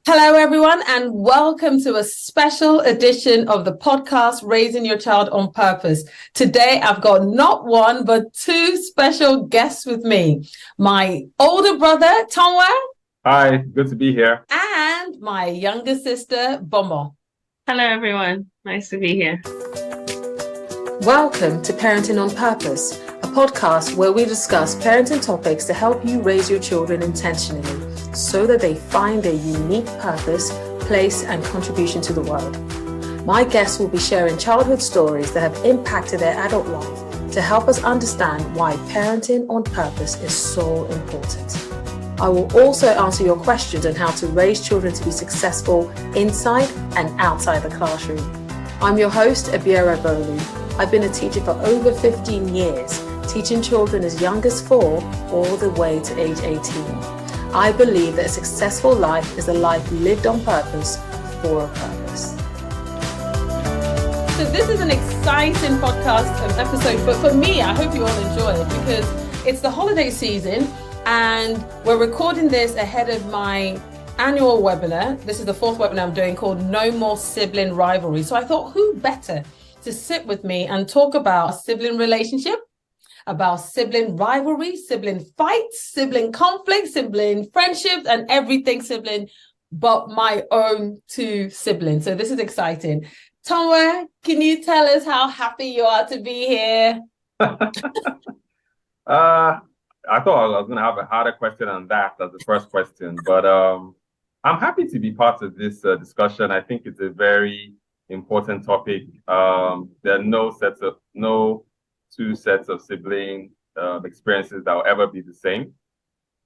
Hello, everyone, and welcome to a special edition of the podcast, Raising Your Child on Purpose. Today, I've got not one, but two special guests with me. My older brother, Tonwa. Hi, good to be here. And my younger sister, Bomo. Hello, everyone. Nice to be here. Welcome to Parenting on Purpose, a podcast where we discuss parenting topics to help you raise your children intentionally, so that they find their unique purpose, place, and contribution to the world. My guests will be sharing childhood stories that have impacted their adult life to help us understand why parenting on purpose is so important. I will also answer your questions on how to raise children to be successful inside and outside the classroom. I'm your host, Abira Bolu. I've been a teacher for over 15 years, teaching children as young as 4 all the way to age 18. I believe that a successful life is a life lived on purpose for a purpose. So this is an exciting podcast episode, but for me, I hope you all enjoy it because it's the holiday season and we're recording this ahead of my annual webinar. This is the 4th webinar I'm doing called No More Sibling Rivalry. So I thought, who better to sit with me and talk about a sibling relationship, about sibling rivalry, sibling fights, sibling conflicts, sibling friendships, and everything sibling, but my own two siblings. So this is exciting. Tonwa, can you tell us how happy you are to be here? I thought I was going to have a harder question than that as the first question, but I'm happy to be part of this discussion. I think it's a very important topic. There are no two sets of sibling experiences that will ever be the same.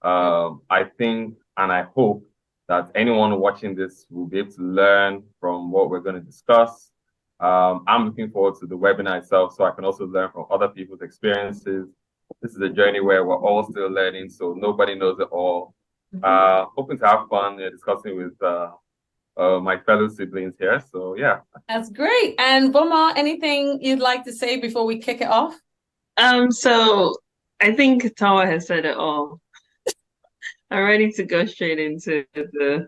I think and I hope that anyone watching this will be able to learn from what we're going to discuss. I'm looking forward to the webinar itself so I can also learn from other people's experiences. This is a journey where we're all still learning, so nobody knows it all. Hoping to have fun discussing with my fellow siblings here. So yeah. That's great. And Boma, anything you'd like to say before we kick it off? So I think Tawa has said it all. I'm ready to go straight into the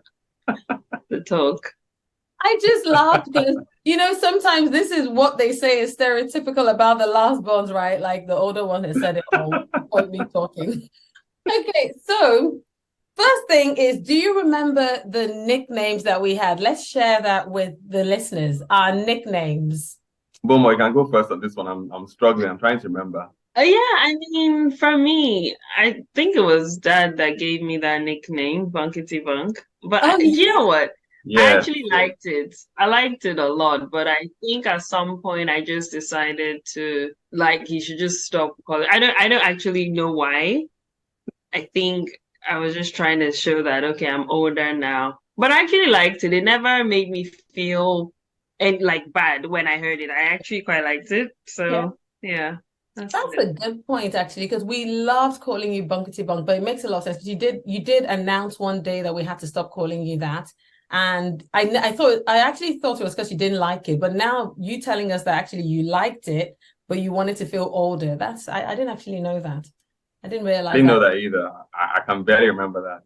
talk. I just laughed because, sometimes this is what they say is stereotypical about the last ones, right? Like the older one has said it all, or me talking. Okay, so first thing is, do you remember the nicknames that we had? Let's share that with the listeners, our nicknames. Bomo, you can go first on this one. I'm struggling. I'm trying to remember. For me, I think it was Dad that gave me that nickname, Bunkety Bunk. But you know what? Yes, I actually liked it. I liked it a lot, but I think at some point I just decided to he should just stop calling. I don't actually know why. I think I was just trying to show that okay, I'm older now. But I actually liked it. It never made me feel bad when I heard it. I actually quite liked it. So yeah. That's a good point, actually, because we loved calling you Bunkety Bunk, but it makes a lot of sense. You did announce one day that we had to stop calling you that. And I actually thought it was because you didn't like it, but now you telling us that actually you liked it, but you wanted to feel older. I didn't actually know that. I didn't realize. I didn't know that either. I can barely remember that.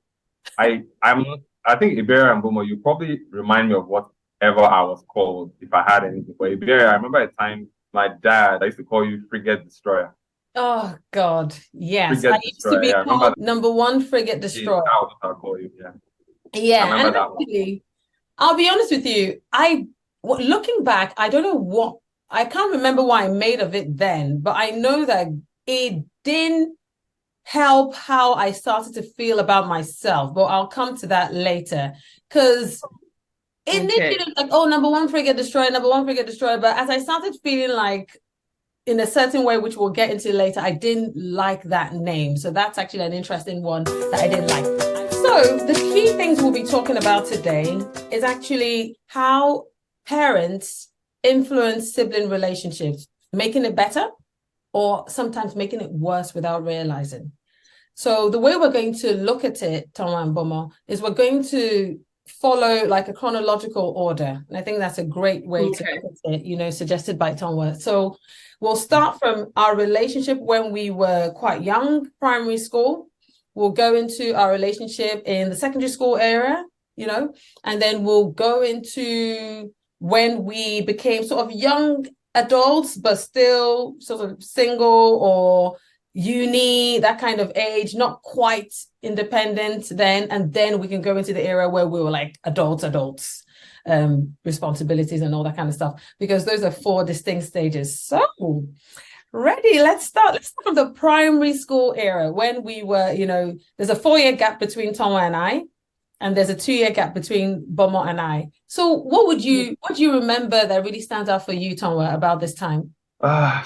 I think Iberia and Bomo, you probably remind me of whatever I was called if I had anything. But Iberia, I remember a time my dad, I used to call you Frigate Destroyer. Oh God, yes. Frigate I used to be called number 1 Frigate Destroyer. That's what I call you, yeah. Yeah, and actually, I'll be honest with you, looking back, I don't know I can't remember what I made of it then, but I know that it didn't help how I started to feel about myself, but I'll come to that later, because initially it was like, number 1 Frigate Destroyer, number 1 Frigate Destroyer, but as I started feeling like in a certain way, which we'll get into later, I didn't like that name. So that's actually an interesting one that I didn't like. So the key things we'll be talking about today is actually how parents influence sibling relationships, making it better or sometimes making it worse without realizing. So the way we're going to look at it, Tonwa and Bomo, is we're going to follow like a chronological order. And I think that's a great way to look at it, suggested by Tonwa. So we'll start from our relationship when we were quite young, primary school. We'll go into our relationship in the secondary school era, and then we'll go into when we became sort of young adults, but still sort of single or uni, that kind of age, not quite independent then. And then we can go into the era where we were like adults, responsibilities and all that kind of stuff, because those are 4 distinct stages. So ready, let's start from the primary school era when we were, there's a 4-year gap between Tonwa and I, and there's a 2-year gap between Bomo and I. So what do you remember that really stands out for you, Tonwa, about this time?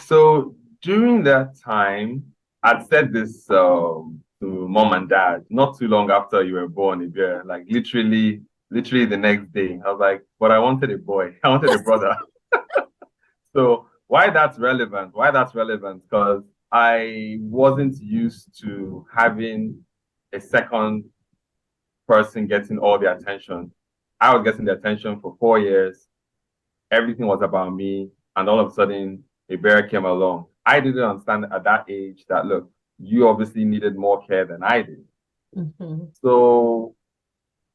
So during that time, I'd said this to mom and dad not too long after you were born, Ibia, like literally the next day. I was like, but I wanted a boy. I wanted a brother. So why that's relevant? Because I wasn't used to having a second person getting all the attention. I was getting the attention for 4 years. Everything was about me. And all of a sudden, a bear came along. I didn't understand at that age that, look, you obviously needed more care than I did. Mm-hmm. So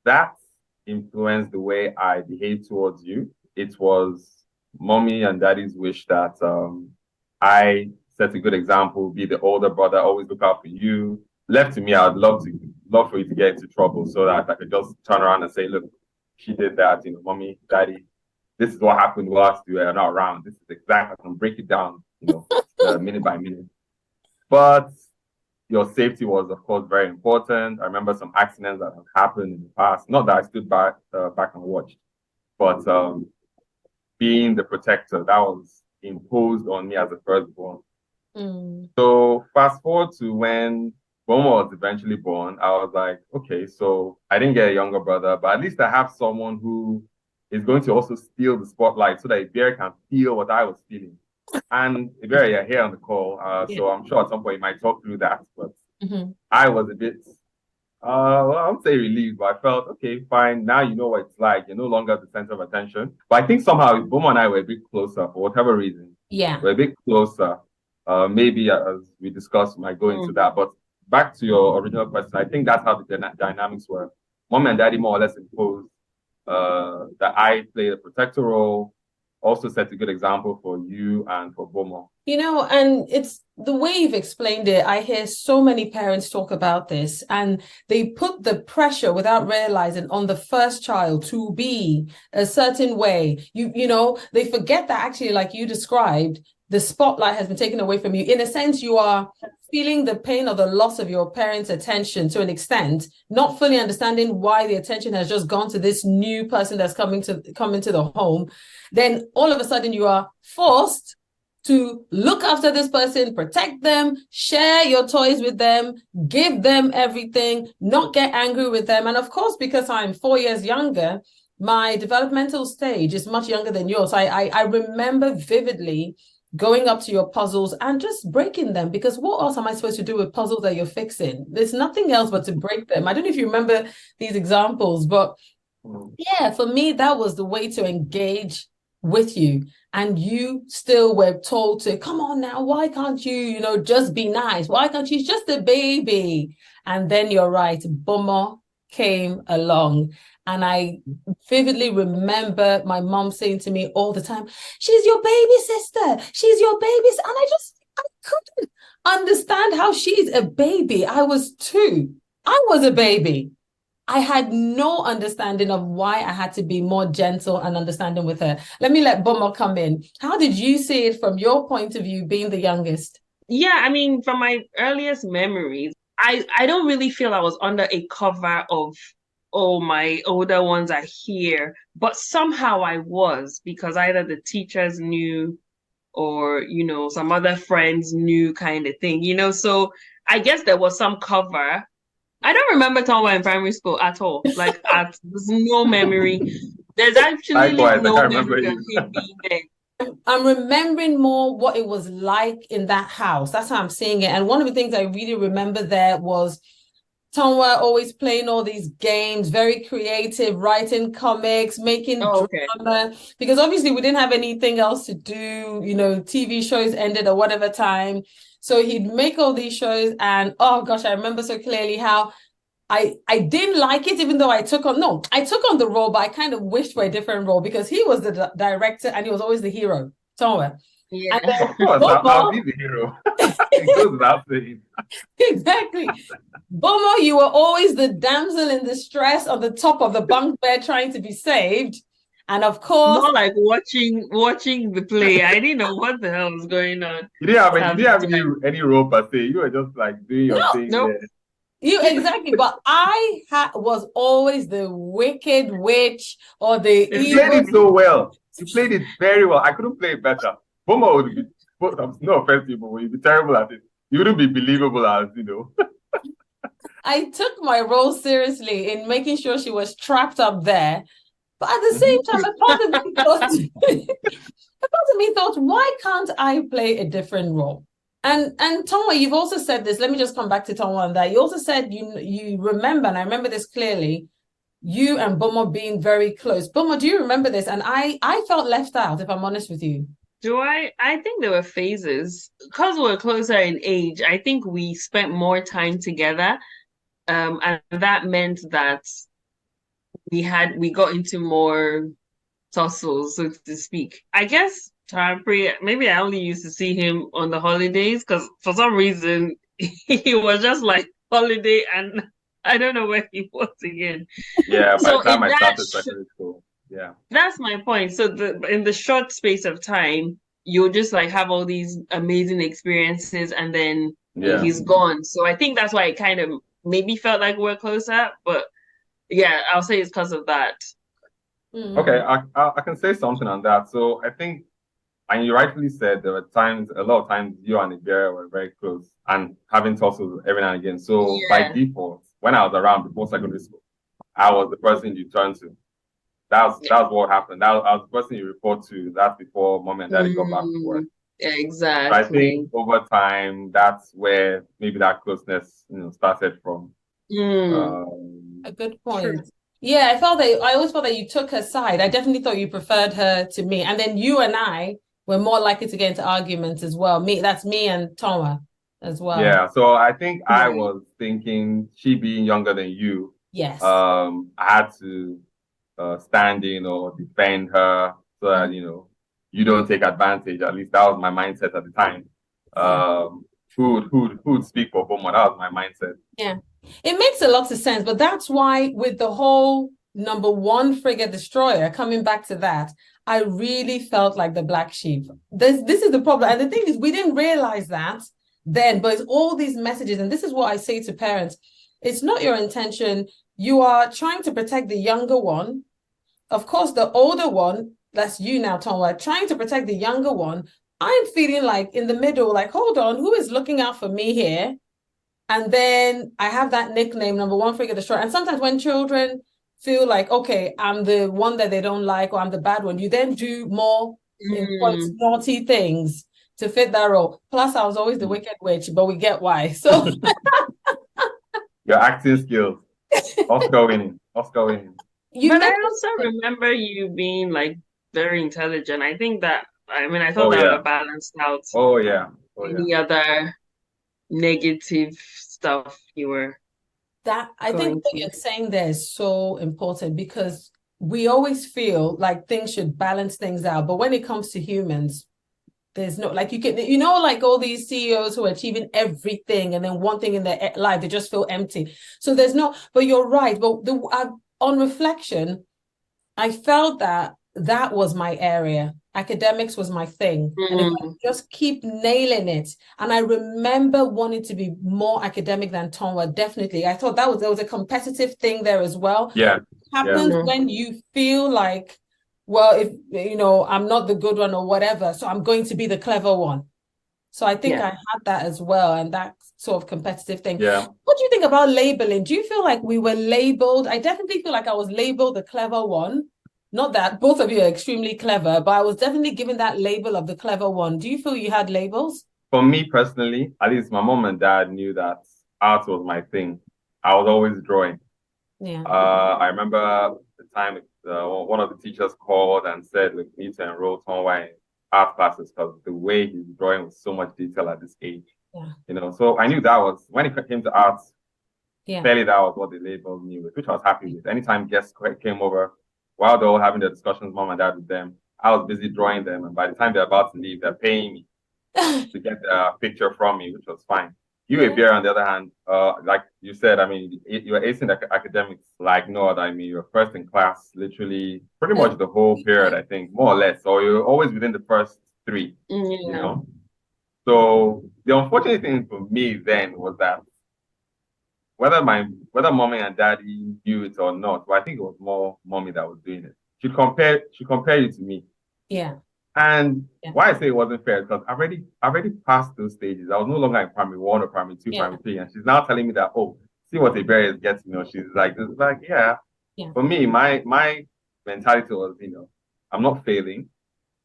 that influenced the way I behaved towards you. It was mommy and daddy's wish that I set a good example, be the older brother, always look out for you. Left to me, I'd love for you to get into trouble so that I could just turn around and say, look, she did that, mommy, daddy, this is what happened whilst you were not around. This is exactly, I can break it down, minute by minute. But your safety was, of course, very important. I remember some accidents that have happened in the past. Not that I stood back and watched, but being the protector, that was imposed on me as a firstborn. So fast forward to when Bomo was eventually born, I was like, okay, so I didn't get a younger brother, but at least I have someone who is going to also steal the spotlight so that Iberia can feel what I was feeling. And Iberia, you're here on the call, so I'm sure at some point you might talk through that. But I was a bit, well, I won't say relieved, but I felt, okay, fine. Now you know what it's like. You're no longer the center of attention. But I think somehow Bomo and I were a bit closer for whatever reason. Yeah. We're a bit closer. Maybe as we discussed, we might go into that. But back to your original question, I think that's how the dynamics were. Mom and daddy more or less imposed that I play a protector role, also set a good example for you and for Bomo. And it's the way you've explained it. I hear so many parents talk about this, and they put the pressure without realizing on the first child to be a certain way. They forget that actually, like you described, the spotlight has been taken away from you. In a sense, you are feeling the pain or the loss of your parents' attention to an extent, not fully understanding why the attention has just gone to this new person that's come into the home. Then all of a sudden you are forced to look after this person, protect them, share your toys with them, give them everything, not get angry with them. And of course, because I'm 4 years younger, my developmental stage is much younger than yours. I remember vividly going up to your puzzles and just breaking them, because what else am I supposed to do with puzzles that you're fixing? There's nothing else but to break them. I don't know if you remember these examples, but yeah, for me, that was the way to engage with you. And you still were told to, come on now, why can't you, just be nice? Why can't you? Just a baby. And then you're right, Bomo came along. And I vividly remember my mom saying to me all the time, she's your baby sister. She's your baby. And I couldn't understand how she's a baby. I was 2. I was a baby. I had no understanding of why I had to be more gentle and understanding with her. Let me let Bomo come in. How did you see it from your point of view, being the youngest? Yeah, I mean, from my earliest memories, I don't really feel I was under a cover of, oh, my older ones are here. But somehow I was, because either the teachers knew or, some other friends knew, kind of thing, So I guess there was some cover. I don't remember Tonwa in primary school at all. Like, there's no memory. There's actually no memory of him being there. I'm remembering more what it was like in that house. That's how I'm seeing it. And one of the things I really remember there was Tonwa always playing all these games, very creative, writing comics, making drama, because obviously we didn't have anything else to do. TV shows ended at whatever time. So he'd make all these shows, and oh gosh, I remember so clearly how I didn't like it, even though I took on the role, but I kind of wished for a different role because he was the director and he was always the hero somewhere. Yeah. Of course, I'll be the hero. It goes without saying. Exactly. Bomo, you were always the damsel in distress on the top of the bunk bed trying to be saved. And of course, more like watching the play. I didn't know what the hell was going on. You didn't have any role per se. You were just like doing your thing. Nope. There. You exactly, but I was always the wicked witch or the You evil. played it so well. You played it very well. I couldn't play it better. Bomo would be, no offense to you, but you'd be terrible at it. You wouldn't be believable as, I took my role seriously in making sure she was trapped up there. But at the same time, a part of me thought, why can't I play a different role? And Tonwa, you've also said this. Let me just come back to Tonwa on that. You also said you remember, and I remember this clearly, you and Bomo being very close. Bomo, do you remember this? And I felt left out, if I'm honest with you. Do I? I think there were phases because we're closer in age. I think we spent more time together, and that meant that we got into more tussles, so to speak. I guess Tarpri, maybe I only used to see him on the holidays because for some reason he was just like holiday, and I don't know where he was again. Yeah, by So the time I in started that secondary school. Yeah. That's my point. So in the short space of time, you'll just like have all these amazing experiences and then Yeah. he's gone. So I think that's why it kind of maybe felt like we're closer. But yeah, I'll say it's because of that. Okay, I can say something on that. So I think, and you rightfully said, there were times, a lot of times you and Iberia were very close and having tussles every now and again. So by default, when I was around before secondary school, I was the person you turn to. That's what happened. I was the person you report to. That's before mom and daddy got back to work. Yeah, exactly. So I think over time, that's where maybe that closeness, started from. A good point. True. Yeah, I always felt that you took her side. I definitely thought you preferred her to me. And then you and I were more likely to get into arguments as well. That's me and Tonwa as well. Yeah, so I think I was thinking, she being younger than you. Yes. I had to stand in or defend her so that you don't take advantage. At least that was my mindset at the time. Who would speak for Bomo? That was my mindset. Yeah, it makes a lot of sense, but that's why with the whole number one frigate destroyer, coming back to that, I really felt like the black sheep. This is the problem, and the thing is, we didn't realize that then, but it's all these messages, and this is what I say to parents: it's not your intention. You are trying to protect the younger one. Of course, the older one, that's you now, Tonwa, trying to protect the younger one. I'm feeling like in the middle, like, hold on, who is looking out for me here? And then I have that nickname, number one frigate destroyer. And sometimes when children feel like, okay, I'm the one that they don't like, or I'm the bad one, you then do more naughty things to fit that role. Plus, I was always the wicked witch, but we get why. So your acting skills, Oscar winning. But I also remember you being like very intelligent. I think that I thought that was balanced out. Any other negative stuff you were I think what you're saying there is so important because we always feel like things should balance things out, but when it comes to humans, there's no, like, you can, like all these CEOs who are achieving everything and then one thing in their life, they just feel empty. So there's no, but you're right. But on reflection, I felt that was my area. Academics was my thing. And if I just keep nailing it, and I remember wanting to be more academic than Tonwa, definitely. I thought there was a competitive thing there as well. Yeah. It happens when you feel like, well, if, I'm not the good one or whatever, so I'm going to be the clever one. So I think I had that as well, and that sort of competitive thing. Yeah. What do you think about labeling? Do you feel like we were labeled? I definitely feel like I was labeled the clever one. Not that both of you are extremely clever, but I was definitely given that label of the clever one. Do you feel you had labels? For me personally, at least my mom and dad knew that art was my thing. I was always drawing. Yeah. I remember the time one of the teachers called and said, "Look, we need to enroll Tonwa in art classes because the way he's drawing with so much detail at this age." Yeah. So I knew that was when it came to art. Clearly, that was what they labeled me with, which I was happy with. Anytime guests came over, while they were having their discussions, mom and dad with them, I was busy drawing them. And by the time they're about to leave, they're paying me to get a picture from me, which was fine. You, Abir, on the other hand, like you said, I mean, you were acing academics like no other. I mean, you were first in class, literally pretty much the whole period, I think, more or less. So you're always within the first three, you know? So the unfortunate thing for me then was that whether mommy and daddy knew it or not, but I think it was more mommy that was doing it. She compared you to me. Yeah. And why I say it wasn't fair is because I already passed those stages. I was no longer in primary 1 or primary 2, primary 3, and she's now telling me that, oh, see what a berry is getting. She's like, yeah. For me, my mentality was, I'm not failing.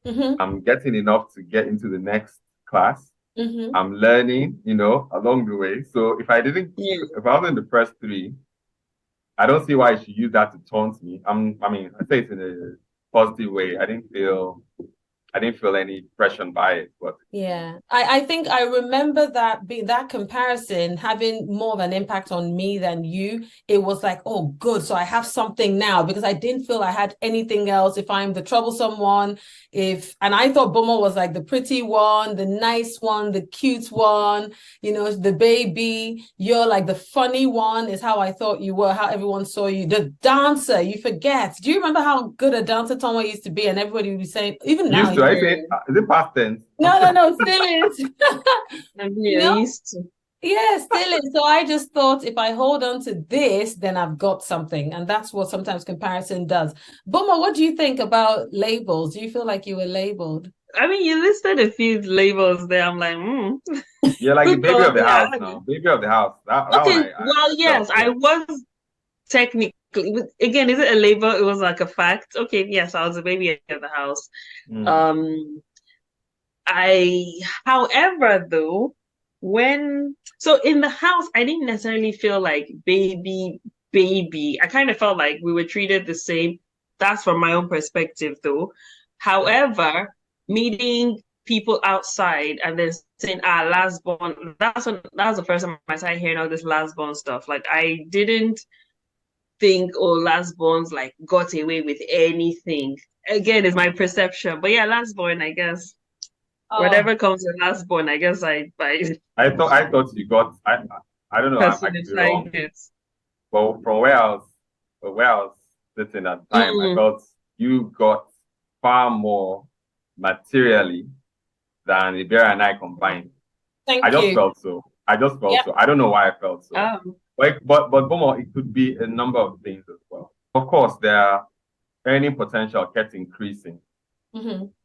I'm getting enough to get into the next class. I'm learning, along the way. So if I was in the first 3, I don't see why she used that to taunt me. I say it in a positive way. I didn't feel any pressure by it, but I think I remember that comparison having more of an impact on me than you. It was like, oh, good, so I have something now, because I didn't feel I had anything else. If I'm the troublesome one, and I thought Bomo was like the pretty one, the nice one, the cute one, the baby. You're like the funny one, is how I thought you were, how everyone saw you. The dancer, you forget. Do you remember how good a dancer Tomo used to be? And everybody would be saying, even now. Used to, I say, is it past tense? No, still is. Used to. Yeah, still is. So I just thought, if I hold on to this, then I've got something. And that's what sometimes comparison does. Boma, what do you think about labels? Do you feel like you were labeled? I mean, you listed a few labels there. I'm like, You're like the baby of the house now. Baby of the house. Yes, I was technically. Again, is it a label? It was like a fact. Okay, yes, I was a baby of the house. However, though, so in the house, I didn't necessarily feel like baby. I kind of felt like we were treated the same. That's from my own perspective, though. However, meeting people outside and then saying, last born, that was the first time I started hearing all this last born stuff. Like, I didn't think, last borns like got away with anything. Again, it's my perception. But yeah, last born, I guess. Whatever comes with last born, I guess I thought you got I don't know, I might be wrong. But from where I was sitting at the time, I felt you got far more materially than Ibera and I combined. I just felt so. I don't know why I felt so. But Bomo, it could be a number of things as well. Of course, their earning potential kept increasing.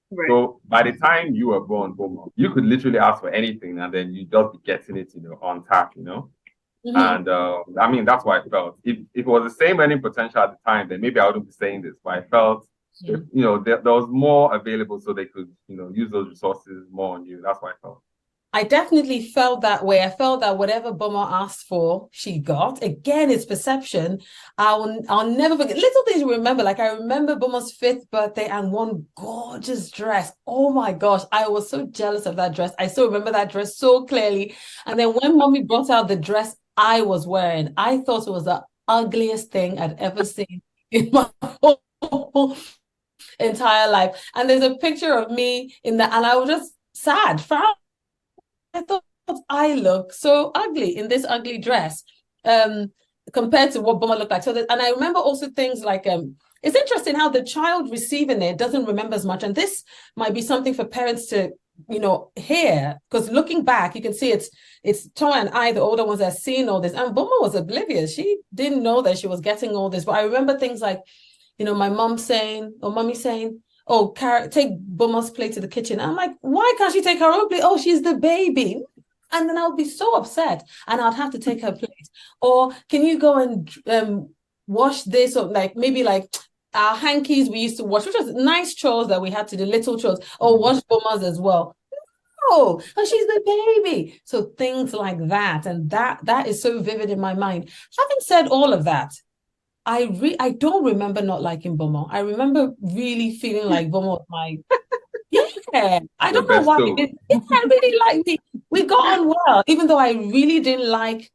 Right. So by the time you were born, Bomo, you could literally ask for anything, and then you just be getting it, on tap, And I mean, that's why I felt. If it was the same earning potential at the time, then maybe I wouldn't be saying this. But I felt, there was more available, so they could, use those resources more on you. That's why I felt. I definitely felt that way. I felt that whatever Boma asked for, she got. Again, it's perception. I'll never forget little things you remember. Like, I remember Boma's 5th birthday and one gorgeous dress. Oh my gosh, I was so jealous of that dress. I still remember that dress so clearly. And then when mommy brought out the dress I was wearing, I thought it was the ugliest thing I'd ever seen in my whole entire life. And there's a picture of me and I was just sad, frown. I thought I look so ugly in this ugly dress compared to what Boma looked like. And I remember also things like, it's interesting how the child receiving it doesn't remember as much. And this might be something for parents to, hear, because looking back, you can see it's Toa and I, the older ones, that are seeing all this. And Boma was oblivious. She didn't know that she was getting all this. But I remember things like, my mom saying, or mommy saying, oh, take Boma's plate to the kitchen. I'm like, why can't she take her own plate? Oh, she's the baby. And then I would be so upset and I'd have to take her plate. Or can you go and wash this? Or maybe our hankies we used to wash, which was nice chores that we had to do, little chores. Or wash Boma's as well. No, and she's the baby. So things like that. And that is so vivid in my mind. Having said all of that, I don't remember not liking Bomo. I remember really feeling like Bomo was my I don't know why. I really liked it. We got on well, even though I really didn't like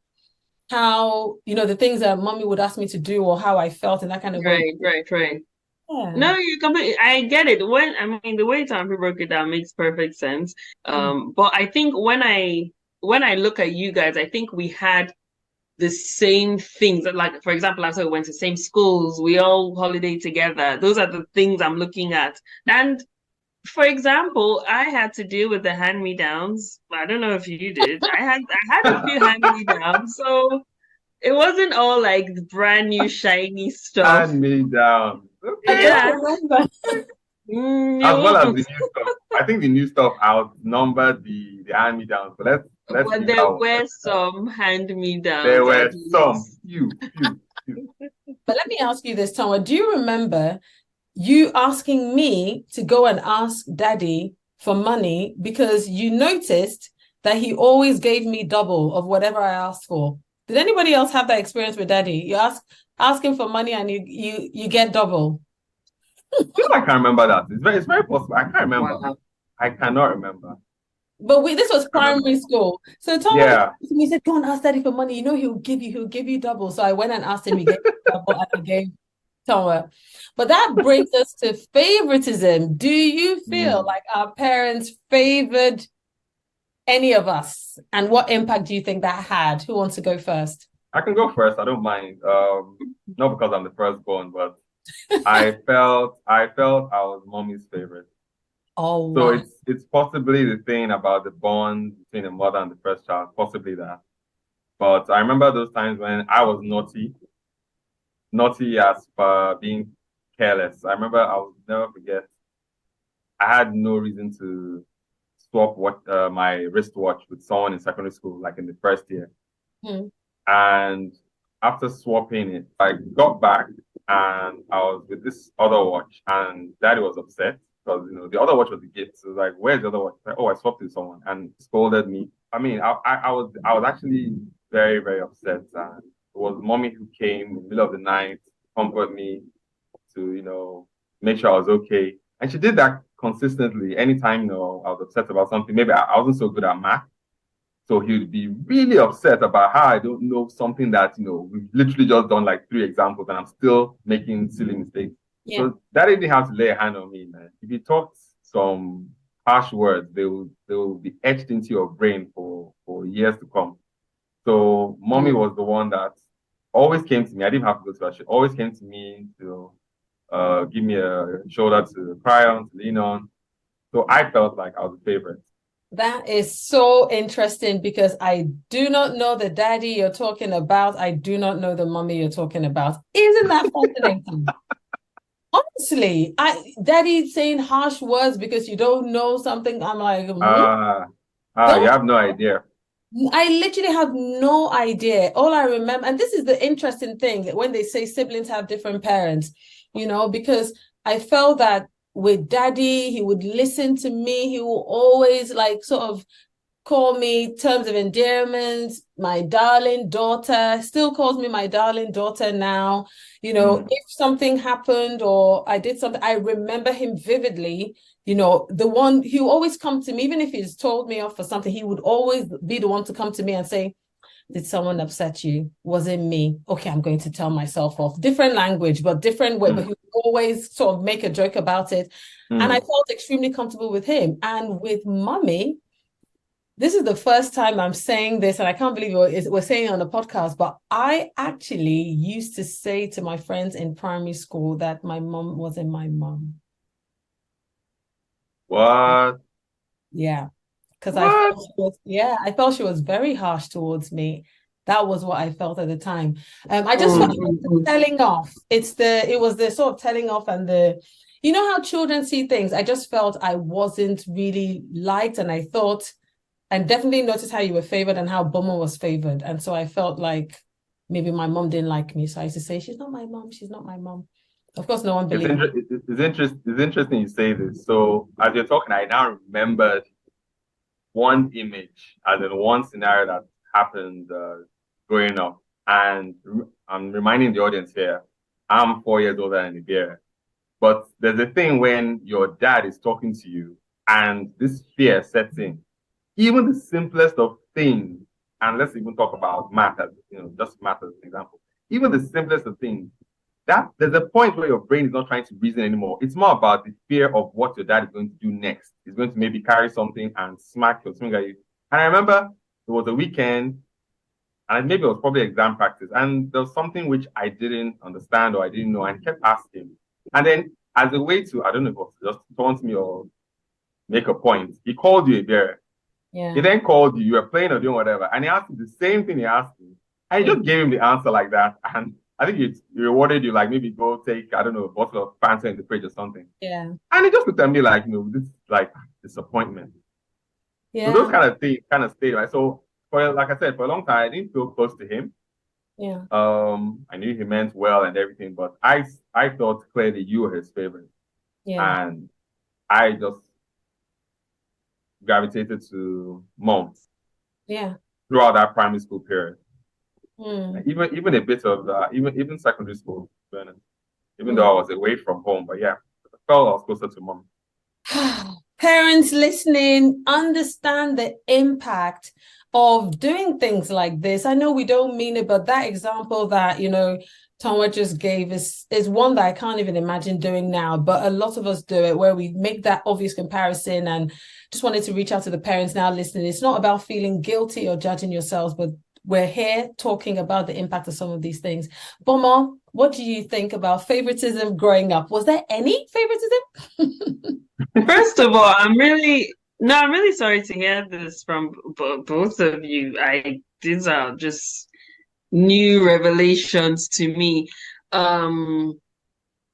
how, the things that mommy would ask me to do or how I felt in that kind of way. Right. Yeah. No, you completely. I get it. The way Tampi broke it down makes perfect sense. But I think when I look at you guys, I think we had the same things. Like, for example, last we went to same schools, we all holiday together. Those are the things I'm looking at. And for example, I had to deal with the hand-me-downs. I don't know if you did. I had a few hand-me-downs, so it wasn't all like brand new shiny stuff. Hand me down. I Okay. Yeah. don't remember. As well as the new stuff. I think the new stuff outnumbered the hand me downs. But let's But leave there that one. were some hand-me-downs There at were some least. few. But let me ask you this, Toma. Do you remember you asking me to go and ask daddy for money because you noticed that he always gave me double of whatever I asked for? Did anybody else have that experience with daddy? You ask him for money and you get double. I can't remember that. It's very possible. I can't remember. Wow. I cannot remember. But this was primary school. So Toma he said, go and ask daddy for money. He'll give you double. So I went and asked him, he gave me double and I gave Toma. But that brings us to favoritism. Do you feel like our parents favored any of us? And what impact do you think that had? Who wants to go first? I can go first. I don't mind. Not because I'm the firstborn, but I felt I was mommy's favorite. Oh, wow. So it's possibly the thing about the bond between the mother and the first child, possibly that. But I remember those times when I was naughty as per being careless. I remember I will never forget. I had no reason to swap my wristwatch with someone in secondary school, like in the first year. And after swapping it, I got back and I was with this other watch, and daddy was upset because the other watch was a gift. So like, where's the other watch? Like, oh, I swapped it with someone, and scolded me. I mean, I was actually very, very upset. And it was mommy who came in the middle of the night, comfort me to make sure I was okay. And she did that consistently. Anytime I was upset about something, maybe I wasn't so good at math. So he would be really upset about how I don't know something that, we've literally just done like 3 examples and I'm still making silly mistakes. Yeah. So that didn't have to lay a hand on me, man. If you talked some harsh words, they will be etched into your brain for years to come. So mommy was the one that always came to me. I didn't have to go to her. She always came to me to give me a shoulder to cry on, to lean on. So I felt like I was a favorite. That is so interesting because I do not know the daddy you're talking about. I do not know the mommy you're talking about. Isn't that fascinating? Honestly, daddy saying harsh words because you don't know something. I'm like, you have no idea. I literally have no idea. All I remember, and this is the interesting thing, when they say siblings have different parents, because I felt that with daddy, he would listen to me. He will always like sort of call me terms of endearment, my darling daughter, still calls me my darling daughter now. If something happened or I did something, I remember him vividly. The one, he will always come to me, even if he's told me off for something, he would always be the one to come to me and say, did someone upset you? Was it me? Okay, I'm going to tell myself off. Different language, but different way. But he would always sort of make a joke about it. And I felt extremely comfortable with him. And with mommy, this is the first time I'm saying this, and I can't believe we're saying it on the podcast, but I actually used to say to my friends in primary school that my mom wasn't my mom. What? Yeah. Because I felt she was very harsh towards me. That was what I felt at the time. I just felt telling off. It was the sort of telling off and how children see things. I just felt I wasn't really liked, and I thought, and definitely noticed how you were favored and how Bomo was favored. And so I felt like maybe my mom didn't like me. So I used to say, she's not my mom. She's not my mom. Of course, no one believed me. It's interesting you say this. So as you're talking, I now remembered one image, as in one scenario that happened growing up. And I'm reminding the audience here, I'm 4 years older than Nigeria. But there's a thing when your dad is talking to you and this fear sets in. Even the simplest of things, and let's even talk about math as, just math as an example. Even the simplest of things, that there's a point where your brain is not trying to reason anymore. It's more about the fear of what your dad is going to do next. He's going to maybe carry something and smack you or swing at you. And I remember it was a weekend, and maybe it was probably exam practice, and there was something which I didn't understand or I didn't know, and he kept asking. And then as a way to, I don't know if it was just taunt me or make a point, he called you a bear. Yeah. He then called you, you were playing or doing whatever, and he asked you the same thing he asked you. And you just gave him the answer like that. And I think he rewarded you, like maybe go take, I don't know, a bottle of Fanta in the fridge or something. Yeah. And he just looked at me like, this is like disappointment. Yeah. So those kind of things kind of stayed, right? So like I said, for a long time, I didn't feel close to him. Yeah. I knew he meant well and everything, but I thought clearly you were his favorite. Yeah. And I just gravitated to mom. Yeah. Throughout that primary school period. Even a bit of even secondary school, even though I was away from home, but yeah, I felt I was closer to mom. Parents listening, understand the impact of doing things like this. I know we don't mean it, but that example that Tonwa just gave is one that I can't even imagine doing now, but a lot of us do it, where we make that obvious comparison. And just wanted to reach out to the parents now listening. It's not about feeling guilty or judging yourselves, but we're here talking about the impact of some of these things. Bomo, what do you think about favoritism growing up? Was there any favoritism? First of all, I'm really sorry to hear this from both of you. These are just new revelations to me. And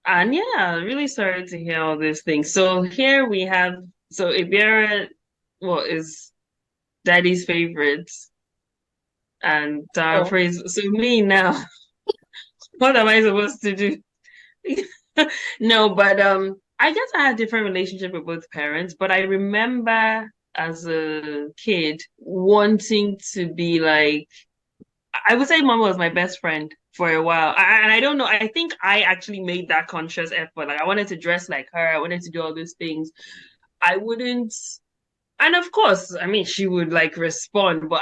yeah, really sorry to hear all these things. So here we have, Ibiara, is daddy's favorite, and phrase. So me now, what am I supposed to do? No, but I guess I had a different relationship with both parents, but I remember as a kid wanting to be like, I would say mom was my best friend for a while. And I don't know, I think I actually made that conscious effort. Like I wanted to dress like her. I wanted to do all these things. I wouldn't, and of course, I mean, she would like respond, but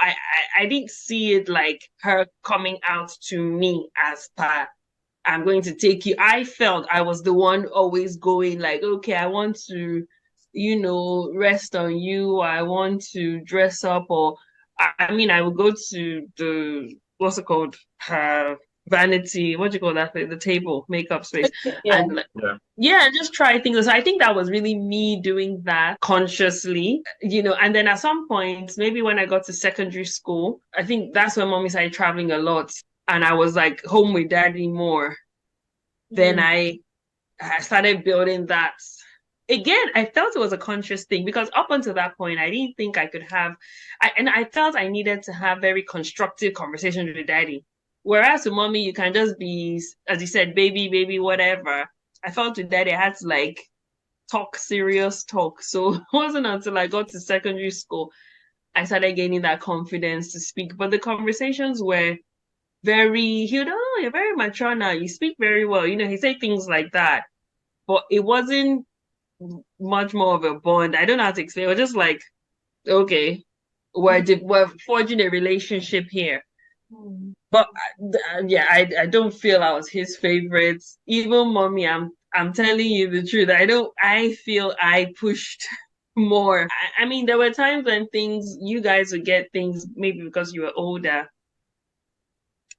I didn't see it like her coming out to me as per, I'm going to take you. I felt I was the one always going like, okay, I want to, rest on you. I want to dress up, or I mean, I would go to the, what's it called? Vanity, what do you call that? The table, makeup space. Yeah. And just try things. So I think that was really me doing that consciously, and then at some point, maybe when I got to secondary school, I think that's when mommy started traveling a lot. And I was like home with daddy more. Then I started building that. Again, I felt it was a conscious thing because up until that point, I didn't think I could have, and I felt I needed to have very constructive conversations with daddy. Whereas with mommy, you can just be, as you said, baby, whatever. I felt with daddy, I had to like talk serious talk. So it wasn't until I got to secondary school, I started gaining that confidence to speak. But the conversations were he would, oh, you're very mature now. You speak very well. He said things like that. But it wasn't much more of a bond. I don't know how to explain. It was just like, okay, we're forging a relationship here. But I don't feel I was his favorite. Even mommy, I'm telling you the truth. I feel I pushed more. I mean, there were times when you guys would get things maybe because you were older.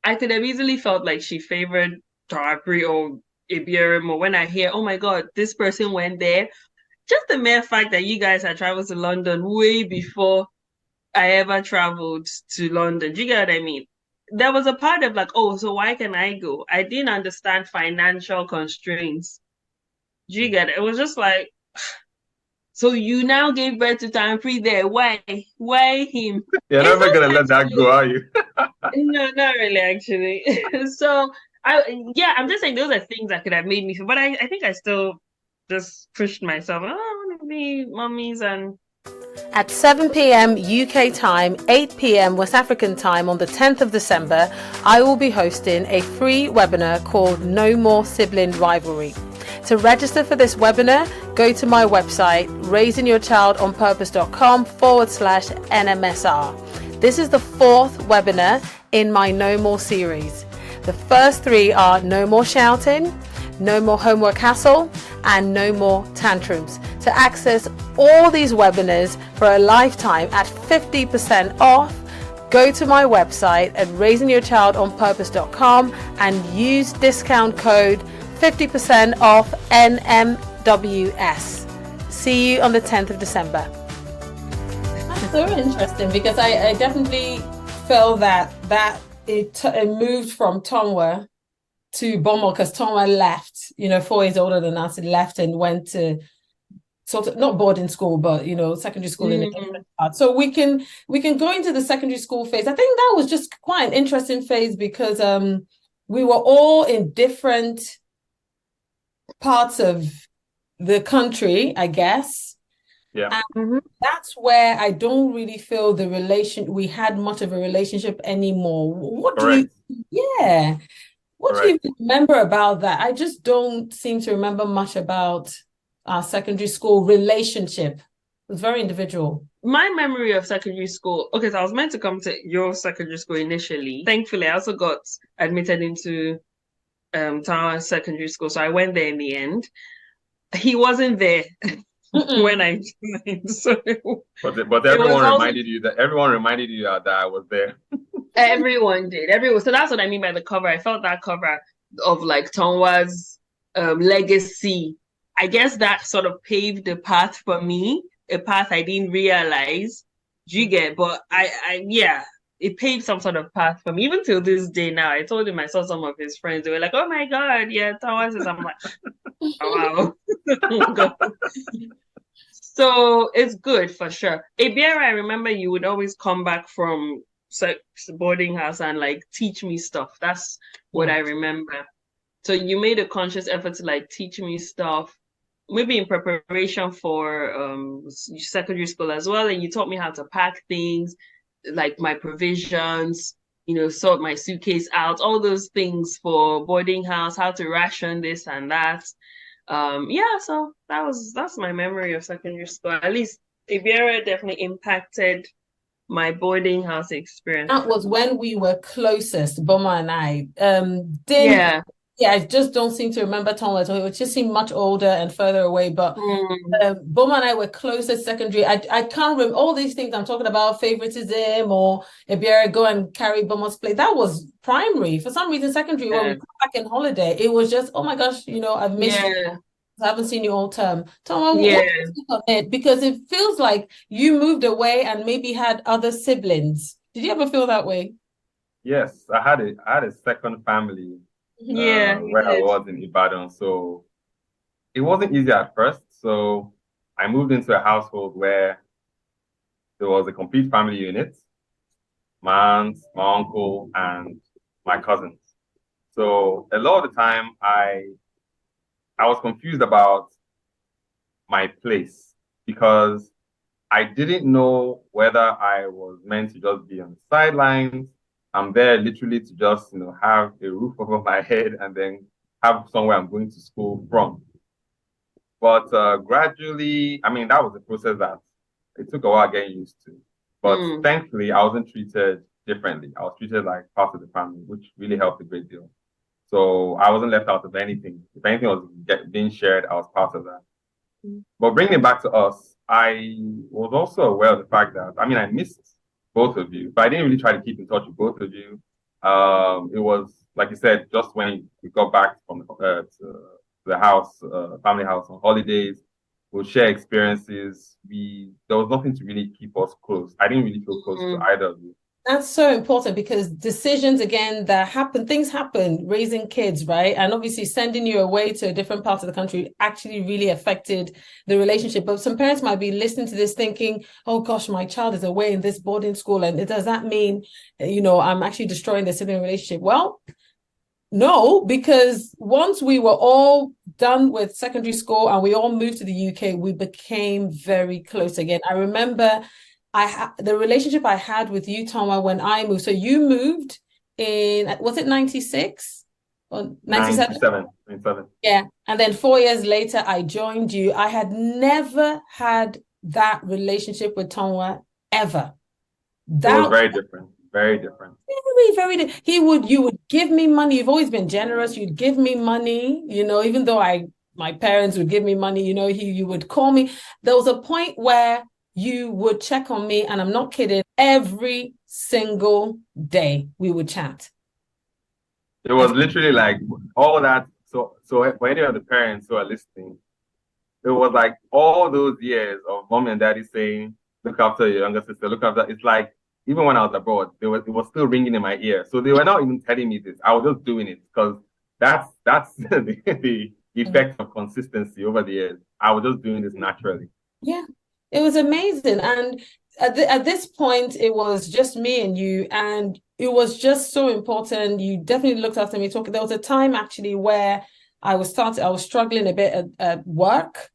I could have easily felt like she favored Tarapri or Ibiarim, or when I hear, oh my God, this person went there. Just the mere fact that you guys had traveled to London way before I ever traveled to London. Do you get what I mean? There was a part of like, oh, so why can I go? I didn't understand financial constraints. Do you get it? It was just like, so you now gave birth to Tarapri there. Why? Why him? You're never going to let that go, are you? No, not really, actually. So, I'm just saying those are things that could have made me feel, but I think I still just pushed myself. Oh, I want to be mummies. And at 7 p.m. UK time, 8 p.m. West African time on the 10th of December, I will be hosting a free webinar called No More Sibling Rivalry. To register for this webinar, go to my website, raisingyourchildonpurpose.com/NMSR. This is the 4th webinar in my No More series. The first 3 are no more shouting, no more homework hassle, and no more tantrums. To access all these webinars for a lifetime at 50% off, go to my website at raisingyourchildonpurpose.com and use discount code 50% off NMWS. See you on the 10th of December. That's so interesting, because I definitely felt that it moved from Tonwa to Bomo, because Tonwa left, 4 years older than us, left and went to sort of not boarding school, but secondary school in a different part. So we can go into the secondary school phase. I think that was just quite an interesting phase, because we were all in different parts of the country, I guess. Yeah. And that's where I don't really feel we had much of a relationship anymore. What do you remember about that? I just don't seem to remember much about our secondary school relationship. It was very individual. My memory of secondary school, okay, so I was meant to come to your secondary school initially. Thankfully, I also got admitted into Tower Secondary School, so I went there in the end. He wasn't there when I joined, so but everyone reminded you that I was there. Everyone did. So that's what I mean by the cover. I felt that cover of like Tonwa's legacy. I guess that sort of paved the path for me, a path I didn't realize. Do you get? But it paved some sort of path for me. Even till this day now, I told him I saw some of his friends. They were like, "Oh my God, yeah, Tonwa's." I'm like, "Oh, wow." Oh, God. So it's good for sure. Ibiara, I remember you would always come back from boarding house and like teach me stuff. That's what I remember. So you made a conscious effort to like teach me stuff, maybe in preparation for secondary school as well. And you taught me how to pack things, like my provisions, sort my suitcase out, all those things for boarding house, how to ration this and that. So that's my memory of secondary school. At least Ibiara definitely impacted my boarding house experience. That was when we were closest, Boma and I. I just don't seem to remember Tonwa. So it just seemed much older and further away. But Boma and I were closest secondary. I can't remember all these things I'm talking about, favoritism or Ibiara go and carry Boma's plate. That was primary. For some reason, secondary, when we come back in holiday, it was just, oh my gosh, I've missed you. I haven't seen you all term. Tonwa, what do you think of it? Because it feels like you moved away and maybe had other siblings. Did you ever feel that way? Yes, I had a second family. Where I was in Ibadan. So it wasn't easy at first. So I moved into a household where there was a complete family unit, my aunt, my uncle, and my cousins. So a lot of the time I was confused about my place, because I didn't know whether I was meant to just be on the sidelines. I'm there literally to just, have a roof over my head and then have somewhere I'm going to school from. But gradually, that was a process that it took a while getting used to. But thankfully, I wasn't treated differently. I was treated like part of the family, which really helped a great deal. So I wasn't left out of anything. If anything was being shared, I was part of that. But bringing it back to us, I was also aware of the fact that, I missed both of you, but I didn't really try to keep in touch with both of you. It was, like you said, just when we got back from to the house, family house on holidays, we'll share experiences. There was nothing to really keep us close. I didn't really feel close to either of you. That's so important, because decisions, again, things happen, raising kids, right? And obviously sending you away to a different part of the country actually really affected the relationship. But some parents might be listening to this thinking, oh gosh, my child is away in this boarding school, and does that mean, I'm actually destroying the sibling relationship? Well, no, because once we were all done with secondary school and we all moved to the UK, we became very close again. I remember the relationship I had with you, Tonwa, when I moved. So you moved in, was it 96 or 97? 97. Yeah. And then 4 years later, I joined you. I had never had that relationship with Tonwa ever. It was That very different. Very different. you would give me money. You've always been generous. You'd give me money, even though my parents would give me money, you would call me. There was a point where you would check on me, and I'm not kidding, every single day we would chat. It was literally like all that. So for any of the parents who are listening, it was like all those years of mom and daddy saying, look after your younger sister, look after. It's like, even when I was abroad, it was still ringing in my ear. So they were not even telling me this. I was just doing it because that's the effect of consistency over the years. I was just doing this naturally. Yeah, it was amazing. And at this point, it was just me and you, and it was just so important. You definitely looked after me. There was a time actually where I was struggling a bit at work.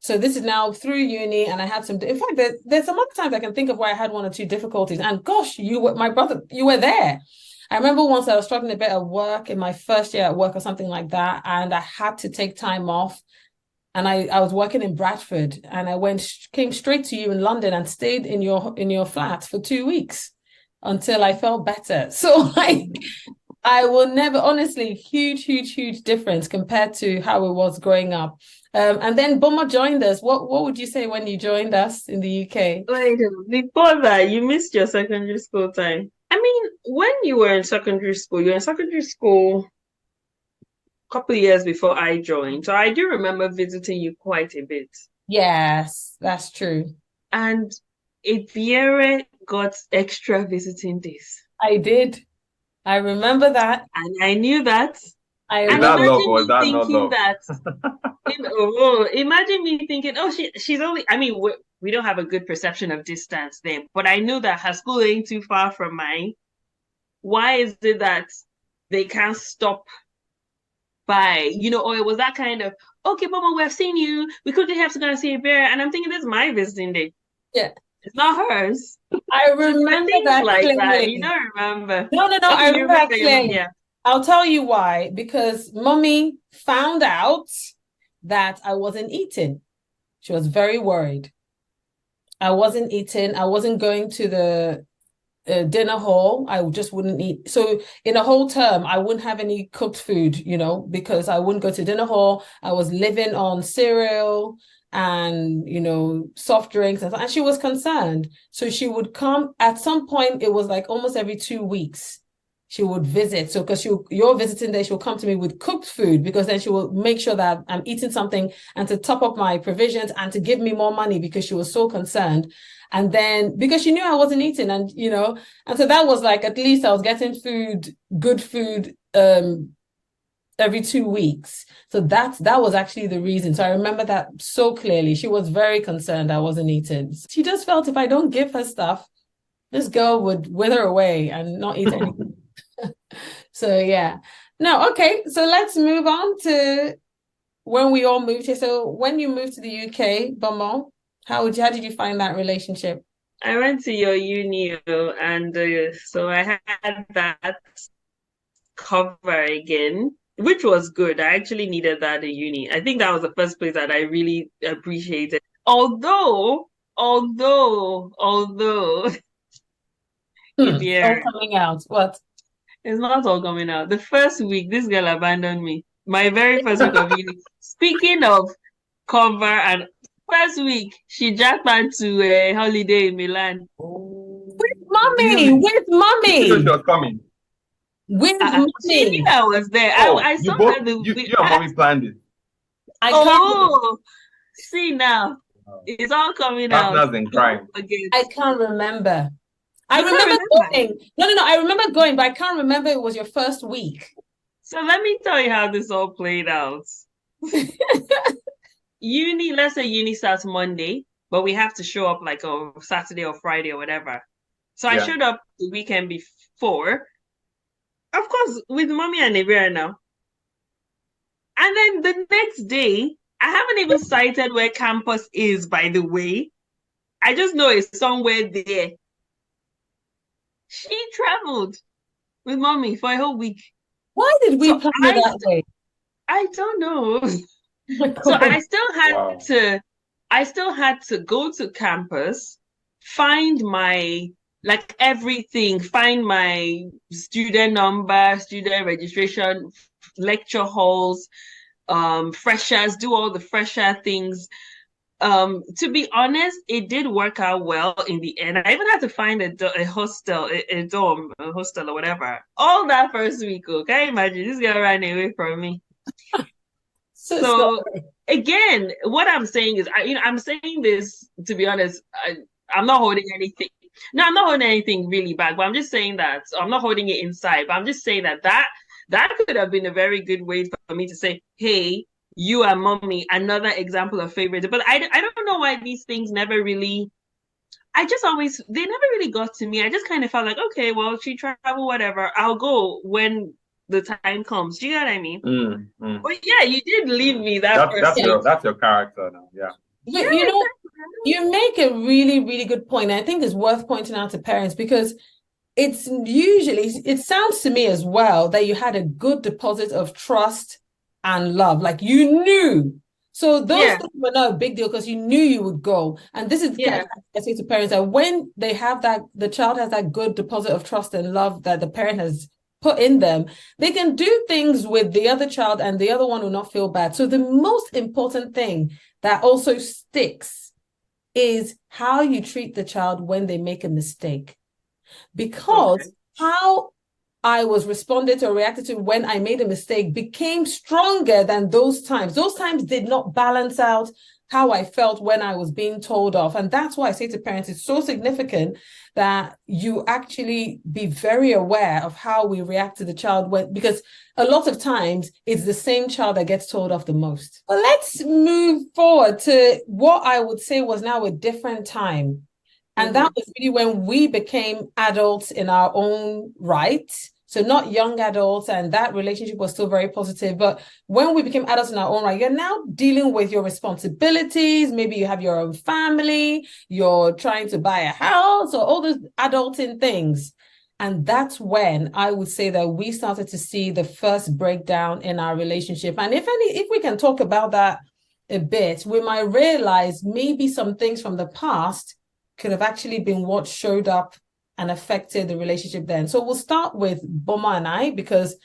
So this is now through uni, and I had in fact, there's some other times I can think of where I had one or two difficulties. And gosh, my brother, you were there. I remember once I was struggling a bit at work in my first year at work or something like that, and I had to take time off. And I was working in Bradford, and I came straight to you in London and stayed in your flat for 2 weeks until I felt better. So I will never, honestly, huge difference compared to how it was growing up. And then Boma joined us. What would you say when you joined us in the UK? Wait, before that, you missed your secondary school time. I mean, when you were in secondary school, a couple of years before I joined. So I do remember visiting you quite a bit. Yes, that's true. And Ibiere got extra visiting days. I did. I remember that. And I knew that. Is that love or is that not love? Imagine me thinking, oh, she's only, I mean, we don't have a good perception of distance there, but I knew that her school ain't too far from mine. Why is it that they can't stop by, or it was that kind of, okay, Mama, we have seen you. We quickly have to go and see a bear. And I'm thinking, this is my visiting day. Yeah. It's not hers. I remember that like clearly. that. You don't remember. No, okay, I remember that clearly. Yeah. I'll tell you why. Because Mommy found out that I wasn't eating. She was very worried. I wasn't eating. I wasn't going to the dinner hall. I just wouldn't eat. So in a whole term, I wouldn't have any cooked food, because I wouldn't go to dinner hall. I was living on cereal and, soft drinks. And she was concerned. So she would come at some point. It was like almost every 2 weeks. She would visit. So because your visiting day, she'll come to me with cooked food, because then she will make sure that I'm eating something and to top up my provisions and to give me more money, because she was so concerned. And then because she knew I wasn't eating, and and so that was like, at least I was getting good food every 2 weeks. So that was actually the reason. So I remember that so clearly. She was very concerned I wasn't eating. She just felt if I don't give her stuff, this girl would wither away and not eat anything. So yeah. No, okay. So let's move on to when we all moved here. So when you moved to the UK, Beaumont, how did you find that relationship? I went to your uni, and so I had that cover again, which was good. I actually needed that at uni. I think that was the first place that I really appreciated. Although It's all coming out. What? It's not all coming out. The first week, this girl abandoned me. My very first week of uni. Speaking of cover, and first week, she jackpot to a holiday in Milan. With mommy! With mommy! She was coming. With mommy! She knew I was there. I saw her the week. You and mommy planned it. See now. It's all coming Partners out. Partners in crime. I can't remember. I remember going. No, I remember going, but I can't remember it was your first week. So let me tell you how this all played out. Let's say uni starts Monday, but we have to show up like on Saturday or Friday or whatever. So I showed up the weekend before, of course, with mommy and Nivea now. And then the next day, I haven't even cited where campus is, by the way. I just know it's somewhere there. She traveled with mommy for a whole week. Why did we plan it that way? I don't know. So I still had to go to campus, find my like everything, find my student number, student registration, lecture halls, freshers, do all the fresher things. To be honest, it did work out well in the end. I even had to find a hostel, a dorm, a hostel or whatever. All that first week, oh, can you imagine? This girl ran away from me. So again, what I'm saying is, I'm saying this to be honest. I'm not holding anything. No, I'm not holding anything really back, but I'm just saying that I'm not holding it inside. But I'm just saying that could have been a very good way for me to say, hey, you and mommy, another example of favorite. But I don't know why these things never really. They never really got to me. I just kind of felt like, okay, well, she travel, whatever. I'll go when the time comes. Do you know what I mean? But yeah, you did leave me that that's your character now. Yeah. But you know, you make a really, really good point. I think it's worth pointing out to parents because it sounds to me as well that you had a good deposit of trust and love. Like you knew. So those things were not a big deal because you knew you would go. And this is kind of I say to parents that when they have that, the child has that good deposit of trust and love that the parent has put in them, they can do things with the other child and the other one will not feel bad. So the most important thing that also sticks is how you treat the child when they make a mistake. Because how I was responded to or reacted to when I made a mistake became stronger than those times. Those times did not balance out how I felt when I was being told off. And that's why I say to parents, it's so significant that you actually be very aware of how we react to the child because a lot of times it's the same child that gets told off the most. But let's move forward to what I would say was now a different time. And that was really when we became adults in our own right. So not young adults, and that relationship was still very positive. But when we became adults in our own right, you're now dealing with your responsibilities. Maybe you have your own family, you're trying to buy a house or all those adulting things. And that's when I would say that we started to see the first breakdown in our relationship. And if we can talk about that a bit, we might realize maybe some things from the past could have actually been what showed up and affected the relationship then. So we'll start with Boma and I, because